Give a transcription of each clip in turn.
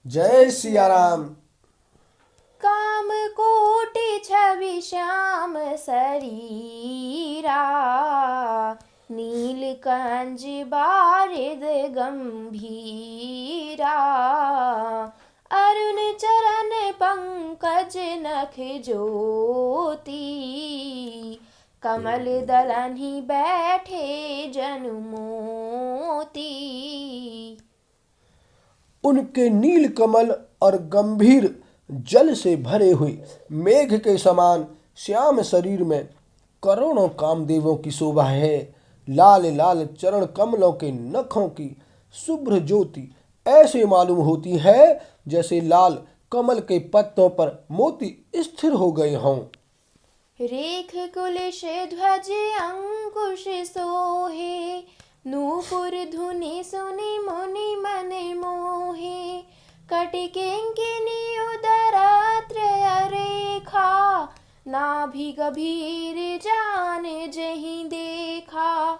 जय सिया राम। काम कोटि छवि श्याम शरीरा, नीलकंज बारिद गंभीरा। अरुण चरण पंकज नख ज्योति, कमल दलन ही बैठे जनु मोती। उनके नील कमल और गंभीर जल से भरे हुए मेघ के समान श्याम शरीर में करोड़ों कामदेवों की शोभा है। लाल लाल चरण कमलों के नखों की शुभ्र ज्योति ऐसे मालूम होती है जैसे लाल कमल के पत्तों पर मोती स्थिर हो गए हों। रेख कुलिश ध्वज अंकुश सोहे, नूपुर धुनि सुनि मुनि मन मोहे। कटिकिंकिनी उदरात्रय रेखा, नाभि गभीर जान जहीं देखा।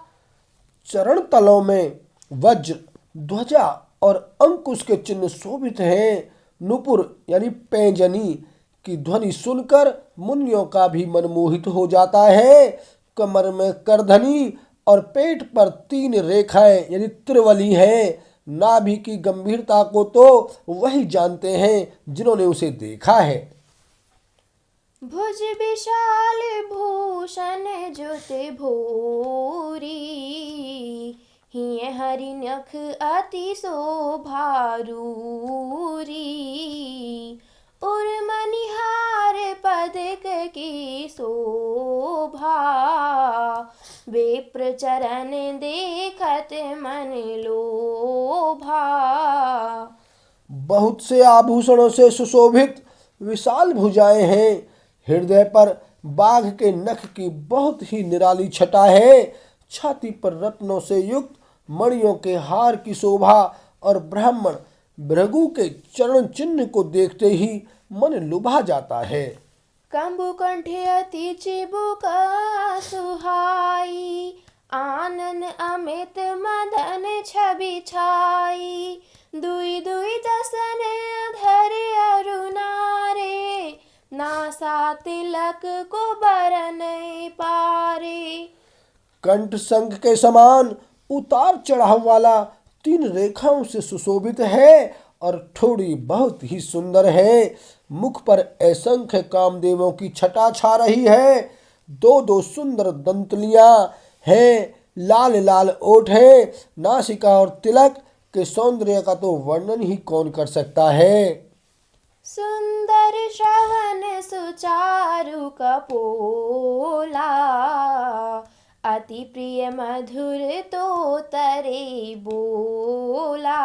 चरण तलों में वज्र, ध्वजा और अंकुश के चिन्ह शोभित हैं। नुपुर यानी पैंजनी की ध्वनि सुनकर मुनियों का भी मन मोहित हो जाता है। कमर में करधनी और पेट पर 3 रेखाएं यानी त्रिवली हैं। नाभि की गंभीरता को तो वही जानते हैं जिन्होंने उसे देखा है। भुज विशाल भूषण जुत भूरी, हिय हरि नख अति शोभारूरी। उर मनिहार पदक की शोभा, विप्र चरण देखत मन लोभा। बहुत से आभूषणों से सुशोभित विशाल भुजाएं हैं। हृदय पर बाघ के नख की बहुत ही निराली छटा है। छाती पर रत्नों से युक्त मणियों के हार की शोभा और ब्राह्मण भृगु के चरण चिन्ह को देखते ही मन लुभा जाता है। कंबु कंठे अति चिबुक सुहाई, आनन अमित मदन छवि छाई। दुई दुई दसन धर अरुणारे, नासा तिलक को बरन पारे। कंठ शंख के समान उतार चढ़ाव वाला 3 रेखाओं से सुशोभित है और ठोड़ी बहुत ही सुंदर है। मुख पर असंख्य कामदेवों की छटा छा रही है। 2 सुंदर दंतलियां हैं। लाल लाल ओठ है। नासिका और तिलक के सौंदर्य का तो वर्णन ही कौन कर सकता है। सुंदर श्रवण सुचारु कपोला, अति प्रिय मधुर तो तरे बोला।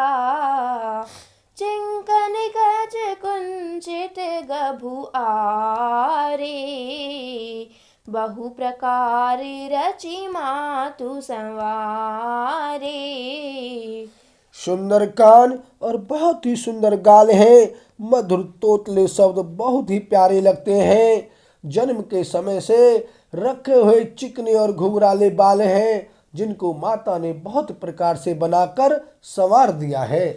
चिंकन गज कुंचित गभु आरे, बहु प्रकार रचि मातु संवारे। सुंदर कान और बहुत ही सुंदर गाल हैं। मधुर तोतले शब्द बहुत ही प्यारे लगते हैं। जन्म के समय से रखे हुए चिकने और घुंघराले बाल हैं जिनको माता ने बहुत प्रकार से बनाकर संवार दिया है।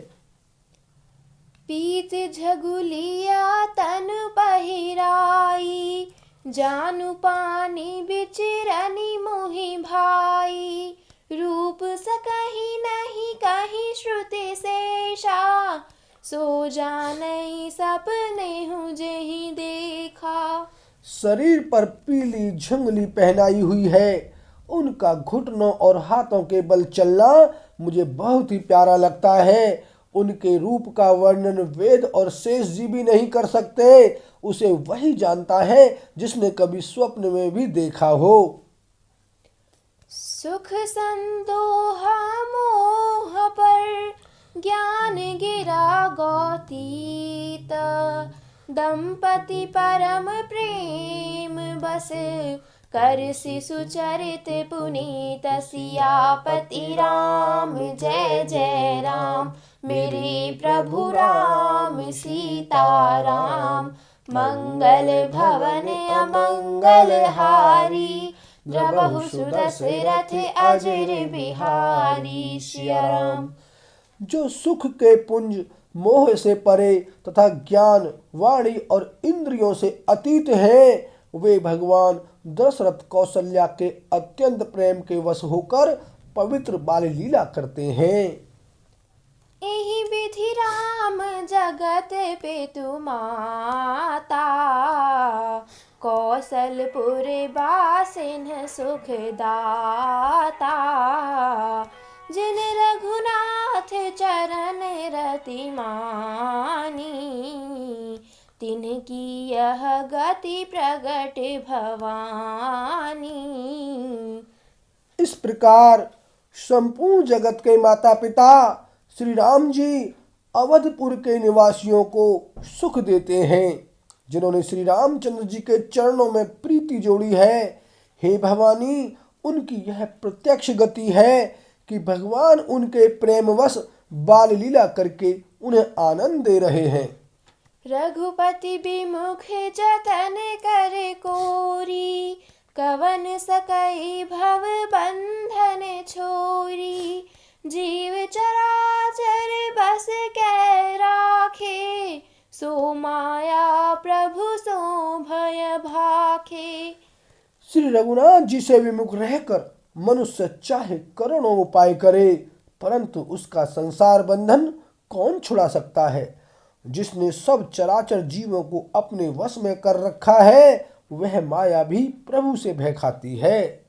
पीत झगुलिया तनु पहिराई, जानु पानी बिचरनी मोहि भाई। रूप सकहि नहीं कहीं श्रुति शेषा, सो जानई सपने हूँ जेहि देखा। शरीर पर पीली झुंगली पहनाई हुई है। उनका घुटनों और हाथों के बल चलना मुझे बहुत ही प्यारा लगता है। उनके रूप का वर्णन वेद और शेष जी भी नहीं कर सकते। उसे वही जानता है जिसने कभी स्वप्न में भी देखा हो। सुख संदोहा मोह पर, ज्ञान गिरा गौतीत। दंपति परम प्रेम बस, कर शिशु चरित पुनीत। सियापति राम जय जय राम, मेरे प्रभु राम सीताराम। मंगल भवन अमंगल हारी, द्रवहु सुदशरथ अजर बिहारी। सिया राम। जो सुख के पुंज मोह से परे तथा ज्ञान, वाणी और इंद्रियों से अतीत हैं, वे भगवान दशरथ कौशल्या के अत्यंत प्रेम के वश होकर पवित्र बाल लीला करते हैं। एहि विधि राम जगत पितु माता, कौशलपुर बासिन सुख दाता। जिन रघुनाथ चरण रति मानी, तिनकी यह गति प्रगट भवानी। इस प्रकार संपूर्ण जगत के माता पिता श्री राम जी अवधपुर के निवासियों को सुख देते हैं, जिन्होंने श्री रामचंद्र जी के चरणों में प्रीति जोड़ी है। हे भवानी, उनकी यह प्रत्यक्ष गति है कि भगवान उनके प्रेमवश बाल लीला करके उन्हें आनंद दे रहे हैं। रघुपति विमुख जतन कर कोरी, कवन सकई भव बंधन छोरी। जीव चराचर बस कै राखे, सो माया प्रभु सो भय भाखे। श्री रघुनाथ जी से विमुख रहकर मनुष्य चाहे करोड़ों उपाय करे, परंतु उसका संसार बंधन कौन छुड़ा सकता है। जिसने सब चराचर जीवों को अपने वश में कर रखा है, वह माया भी प्रभु से भय खाती है।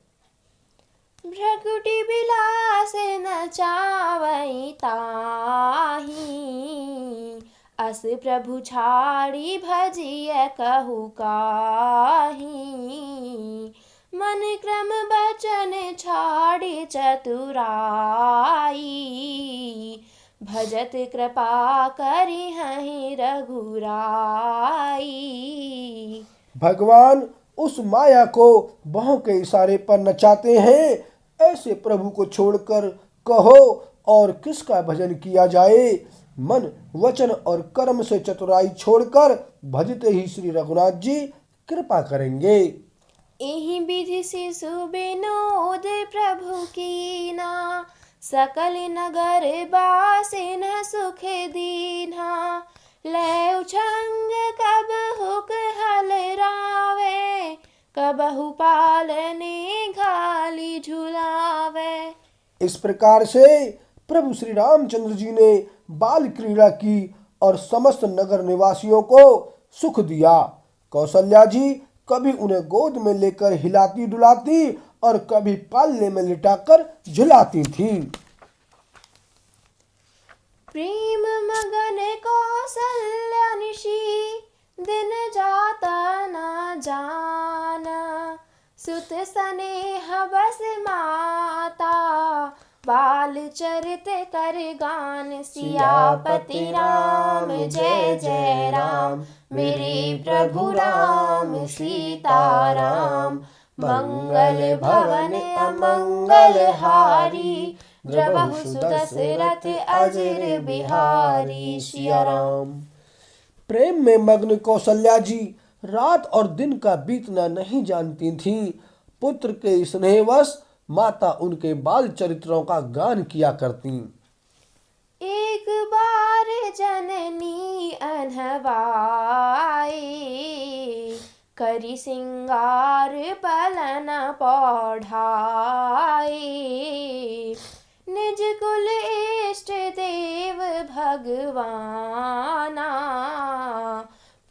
भ्रकुटी बिलास न चावई ताही, अस प्रभु छाड़ी भजिय कहु काही। मन क्रम बचन छाड़ी चतुराई, भजत कृपा करि हहि रघुराई। भगवान उस माया को बाहों के इशारे पर नचाते हैं। ऐसे प्रभु को छोड़कर कहो और किसका भजन किया जाए। मन, वचन और कर्म से चतुराई छोड़कर भजते ही श्री रघुनाथ जी कृपा करेंगे। एहि विधि शिशु विनोद प्रभु कीना, सकल नगर बासिन सुख दीन्हा। लय उछंग कब हुक हल रावे, कबहु पालने घाली झुलावे। इस प्रकार से प्रभु श्री रामचंद्र जी ने बाल क्रीड़ा की और समस्त नगर निवासियों को सुख दिया। कौशल्या जी कभी उन्हें गोद में लेकर हिलाती डुलाती और कभी पालने में लिटाकर झुलाती थी। प्रेम मगन कौशल्या निशि, दिन जाता न जाना। सुत स्नेह बस माता, बाल चरित कर गान। सियापति राम जय जय राम, मेरे प्रभु राम सीताराम। मंगल भवन अमंगल हारी, द्रवहु सुदशरथ अजर बिहारी। सिया राम। प्रेम में मग्न कौशल्या जी रात और दिन का बीतना नहीं जानती थीं। पुत्र के स्नेहवश माता उनके बाल चरित्रों का गान किया करती। एक बार जननी अनहवाई, करी सिंगार पलन पौढ़ाई। निज कुल इष्ट देव भगवाना,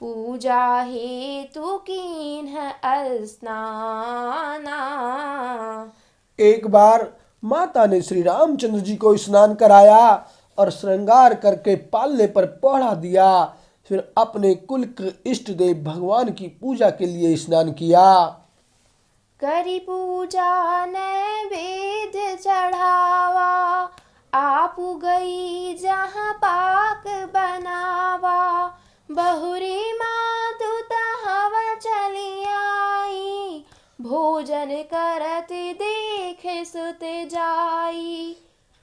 पूजा हेतु कीन्ह स्नाना। एक बार माता ने श्री रामचंद्र जी को स्नान कराया और श्रृंगार करके पालने पर पौढ़ा दिया। फिर अपने कुल के इष्ट देव भगवान की पूजा के लिए स्नान किया। करी पूजा नैवेद्य चढ़ावा, आपु गई जहाँ पाक बनावा। बहुरी मातु तहाँ चली आई, भोजन करत देख सुत जाई।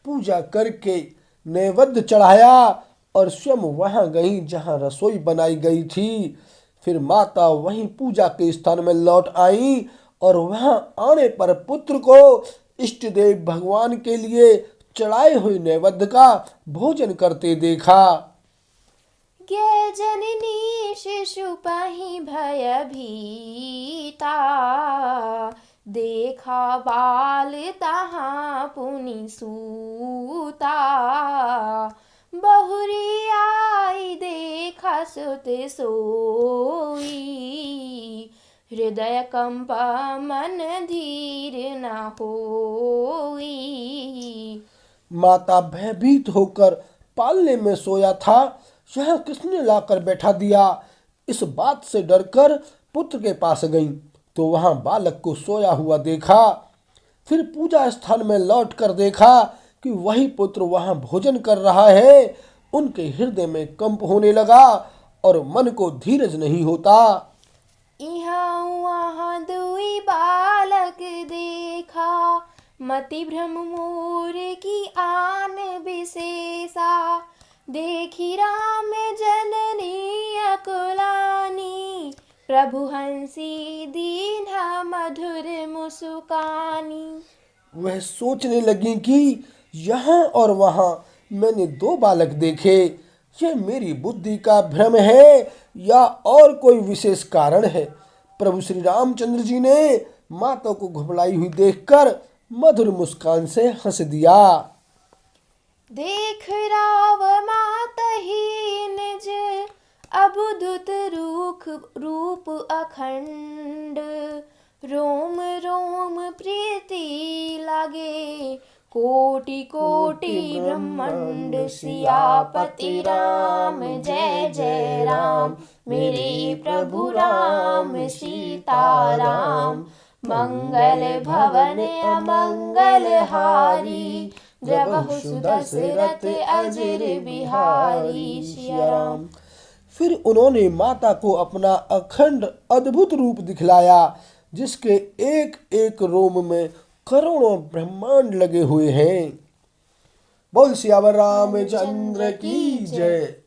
पूजा करके नैवेद्य चढ़ाया और स्वयं वहां गई जहां रसोई बनाई गई थी। फिर माता वहीं पूजा के स्थान में लौट आई और वहां आने पर पुत्र को इष्ट देव भगवान के लिए चढ़ाए हुए नैवेद्य का भोजन करते देखा। यज्ञ जननी शिशुपहि भयभीता, देखा बाल तहाँ पुनि सूता। बहुरी आई देखा सुत सोई, हृदय कंप मन धीर न होई। माता भयभीत होकर पालने में सोया था, यह किसने लाकर बैठा दिया। इस बात से डरकर पुत्र के पास गई तो वहां बालक को सोया हुआ देखा। फिर पूजा स्थान में लौट कर देखा कि वही पुत्र वहां भोजन कर रहा है। उनके हृदय में कंप होने लगा और मन को धीरज नहीं होता। इहाँ वहाँ दुई बालक देखा, मति भ्रम मोर की आन विशेषा। देखी राम जननी अकुलानी, प्रभु हंसी दीन्हा मधुर मुस्कानी। वह सोचने लगी कि यहाँ और वहाँ मैंने दो बालक देखे, यह मेरी बुद्धि का भ्रम है या और कोई विशेष कारण है। प्रभु श्री रामचंद्र जी ने माता को घबराई हुई देखकर मधुर मुस्कान से हंस दिया। देख राव मातहि निज, अबुदुत रूप अखंड। रोम रोम प्रीति लागे, कोटि कोटि ब्रह्मांड। सियापति राम जय जय राम, मेरे प्रभु राम सीता राम। मंगल भवन अमंगल हारी, द्रवहु सुदशरथ अजिर बिहारी। सिया राम। फिर उन्होंने माता को अपना अखंड अद्भुत रूप दिखलाया, जिसके एक एक रोम में करोड़ों ब्रह्मांड लगे हुए हैं। बोल सियावर रामचंद्र की जय।